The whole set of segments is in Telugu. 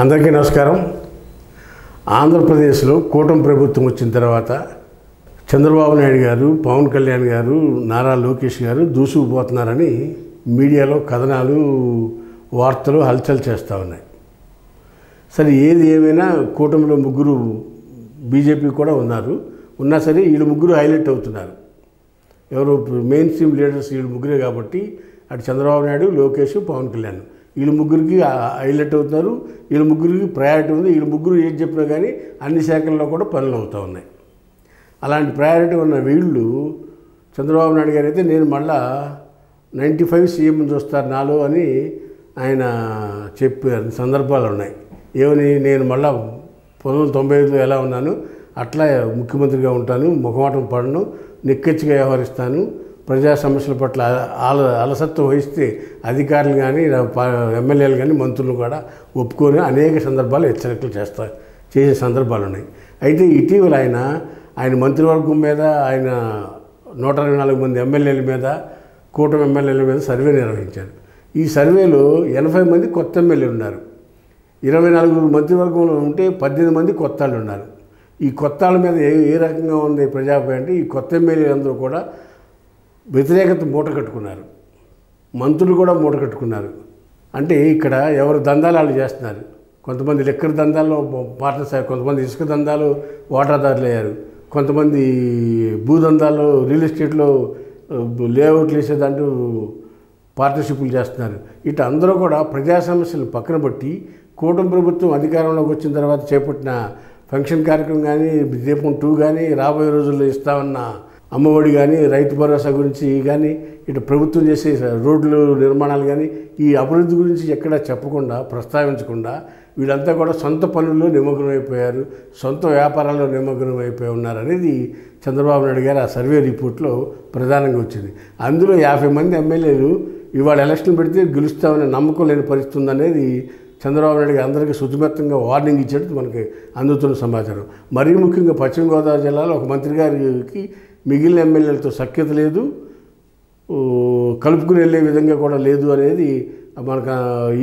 అందరికీ నమస్కారం. ఆంధ్రప్రదేశ్లో కూటమి ప్రభుత్వం వచ్చిన తర్వాత చంద్రబాబు నాయుడు గారు, పవన్ కళ్యాణ్ గారు, నారా లోకేష్ గారు దూసుకుపోతున్నారని మీడియాలో కథనాలు, వార్తలు హల్చల్ చేస్తూ ఉన్నాయి. సరే, ఏది ఏమైనా కూటమిలో ముగ్గురు బీజేపీ కూడా ఉన్నా సరే వీళ్ళు ముగ్గురు హైలైట్ అవుతున్నారు. ఎవరు మెయిన్ స్ట్రీమ్ లీడర్స్ వీళ్ళు ముగ్గురే కాబట్టి అటు చంద్రబాబు నాయుడు, లోకేష్, పవన్ కళ్యాణ్ వీళ్ళు ముగ్గురికి హైలైట్ అవుతున్నారు. వీళ్ళ ముగ్గురికి ప్రయారిటీ ఉంది. వీళ్ళు ముగ్గురు ఏం చెప్పినా కానీ అన్ని శాఖల్లో కూడా పనులు అవుతూ ఉన్నాయి. అలాంటి ప్రయారిటీ ఉన్న వీళ్ళు చంద్రబాబు నాయుడు గారు అయితే నేను మళ్ళా 95 సీఎం చూస్తారు నాలో అని ఆయన చెప్పారు సందర్భాలు ఉన్నాయి. ఏమని, నేను మళ్ళా 1995లో ఎలా ఉన్నాను అట్లా ముఖ్యమంత్రిగా ఉంటాను, ముఖమాటం పడను, నిక్కచ్చిగా వ్యవహరిస్తాను, ప్రజా సమస్యల పట్ల అలసత్వం వహిస్తే అధికారులు కానీ ఎమ్మెల్యేలు కానీ మంత్రులు కూడా ఒప్పుకొని అనేక సందర్భాలు హెచ్చరికలు చేసే సందర్భాలు ఉన్నాయి. అయితే ఇటీవల ఆయన మంత్రివర్గం మీద, ఆయన 124 మంది ఎమ్మెల్యేల మీద, కూటమి ఎమ్మెల్యేల మీద సర్వే నిర్వహించారు. ఈ సర్వేలో 80 మంది కొత్త ఎమ్మెల్యేలు ఉన్నారు. 24 మంత్రివర్గంలో ఉంటే 18 మంది కొత్త వాళ్ళు ఉన్నారు. ఈ కొత్త వాళ్ళ మీద ఏ రకంగా ఉంది ప్రజాపై అంటే, ఈ కొత్త ఎమ్మెల్యేలందరూ కూడా వ్యతిరేకత మూట కట్టుకున్నారు, మంత్రులు కూడా మూట కట్టుకున్నారు. అంటే ఇక్కడ ఎవరు దందాలు వాళ్ళు చేస్తున్నారు. కొంతమంది లెక్కర్ దందాల్లో పార్ట్నర్స్ అయ్యారు, కొంతమంది ఇసుక దందాలు వాటాదారులు అయ్యారు, కొంతమంది భూదందాల్లో రియల్ ఎస్టేట్లో లేఅవుట్లు వేసేదంటూ పార్ట్నర్షిప్లు చేస్తున్నారు. ఇటు అందరూ కూడా ప్రజా సమస్యలు పక్కన పెట్టి కూటమి ప్రభుత్వం అధికారంలోకి వచ్చిన తర్వాత చేపట్టిన ఫంక్షన్ కార్యక్రమం కానీ, దీపం 2 కానీ, రాబోయే రోజుల్లో ఇస్తామన్న అమ్మఒడి కానీ, రైతు భరోసా గురించి కానీ, ఇటు ప్రభుత్వం చేసే రోడ్లు నిర్మాణాలు కానీ, ఈ అభివృద్ధి గురించి ఎక్కడా చెప్పకుండా, ప్రస్తావించకుండా వీళ్ళంతా కూడా సొంత పనుల్లో నిమగ్నమైపోయారు, సొంత వ్యాపారాల్లో నిమగ్నమైపోయి ఉన్నారు అనేది చంద్రబాబు నాయుడు గారు ఆ సర్వే రిపోర్ట్లో ప్రధానంగా వచ్చింది. అందులో 50 మంది ఎమ్మెల్యేలు ఇవాళ ఎలక్షన్ పెడితే గెలుస్తామనే నమ్మకం లేని పరిస్థితి ఉందనేది చంద్రబాబు నాయుడు గారు అందరికీ శుద్ధిమెత్తంగా వార్నింగ్ ఇచ్చేట్టు మనకి అందుతున్న సమాచారం. మరీ ముఖ్యంగా పశ్చిమ గోదావరి జిల్లాలో ఒక మంత్రి గారికి మిగిలిన ఎమ్మెల్యేలతో సఖ్యత లేదు, కలుపుకుని వెళ్ళే విధంగా కూడా లేదు అనేది మనకు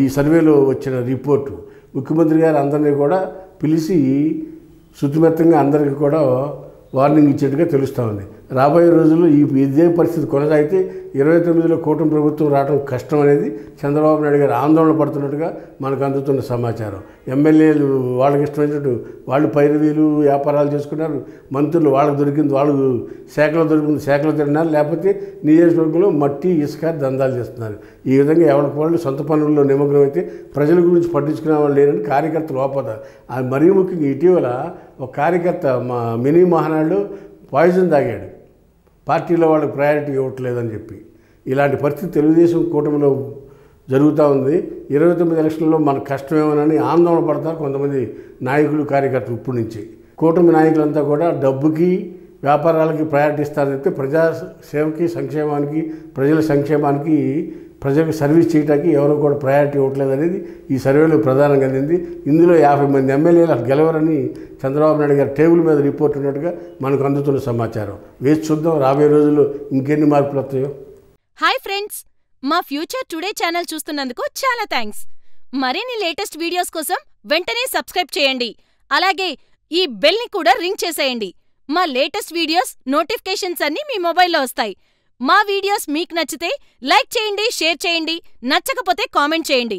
ఈ సర్వేలో వచ్చిన రిపోర్టు. ముఖ్యమంత్రి గారు అందరినీ కూడా పిలిచి శుద్ధిమెత్తంగా అందరికీ కూడా వార్నింగ్ ఇచ్చేట్టుగా తెలుస్తూ ఉంది. రాబోయే రోజుల్లో ఇదే పరిస్థితి కొనసాగితే 29లో కూటమి ప్రభుత్వం రావడం కష్టం అనేది చంద్రబాబు నాయుడు గారు ఆందోళన పడుతున్నట్టుగా మనకు అందుతున్న సమాచారం. ఎమ్మెల్యేలు వాళ్ళకి ఇష్టమైనట్టు వాళ్ళు పైరవీలు వ్యాపారాలు చేసుకున్నారు, మంత్రులు వాళ్ళకి దొరికింది వాళ్ళు శాఖలో తిన్నారు, లేకపోతే నియోజకవర్గంలో మట్టి ఇసుక దందాలు చేస్తున్నారు. ఈ విధంగా ఎవరికి వాళ్ళు సొంత పనుల్లో నిమగ్నం అయితే ప్రజల గురించి పట్టించుకునే వాళ్ళు లేరని కార్యకర్తలు వాపోతారు. అది మరీ ముఖ్యంగా ఇటీవల ఒక కార్యకర్త మినీ మహానాడు పాయిజన్ తాగాడు, పార్టీలో వాళ్ళకి ప్రయారిటీ ఇవ్వట్లేదని చెప్పి. ఇలాంటి పరిస్థితి తెలుగుదేశం కూటమిలో జరుగుతూ ఉంది. 29 ఎలక్షన్లో మనకు కష్టమేమోనని ఆందోళన పడతారు కొంతమంది నాయకులు, కార్యకర్తలు. ఇప్పటి నుంచి కూటమి నాయకులంతా కూడా డబ్బుకి, వ్యాపారాలకి ప్రయారిటీ ఇస్తారు తప్పితే ప్రజా సేవకి, సంక్షేమానికి, ప్రజల సంక్షేమానికి, ప్రజలకు సర్వీస్ చేయడానికి ఎవరు కూడా ప్రయారిటీ ఇవ్వట్లేదు అనేది ఈ సర్వేలో ప్రధానంగా అందింది. ఇందులో 50 మంది ఎమ్మెల్యేలు గెలవరని చంద్రబాబు నాయుడు గారు టేబుల్ మీద రిపోర్ట్ ఉన్నట్టుగా మనకు అందుతున్న సమాచారం. వేసి చూద్దాం రాబోయే రోజుల్లో ఇంకెన్ని మార్పులు వస్తాయో. హాయ్ ఫ్రెండ్స్, మా ఫ్యూచర్ టుడే ఛానల్ చూస్తున్నందుకు చాలా థ్యాంక్స్. మరిన్ని లేటెస్ట్ వీడియోస్ కోసం వెంటనే సబ్స్క్రైబ్ చేయండి. అలాగే ఈ బెల్ని కూడా రింగ్ చేసేయండి. మా లేటెస్ట్ వీడియోస్ నోటిఫికేషన్స్ అన్నీ మీ మొబైల్లో వస్తాయి. మా వీడియోస్ మీకు నచ్చితే లైక్ చేయండి, షేర్ చేయండి, నచ్చకపోతే కామెంట్ చేయండి.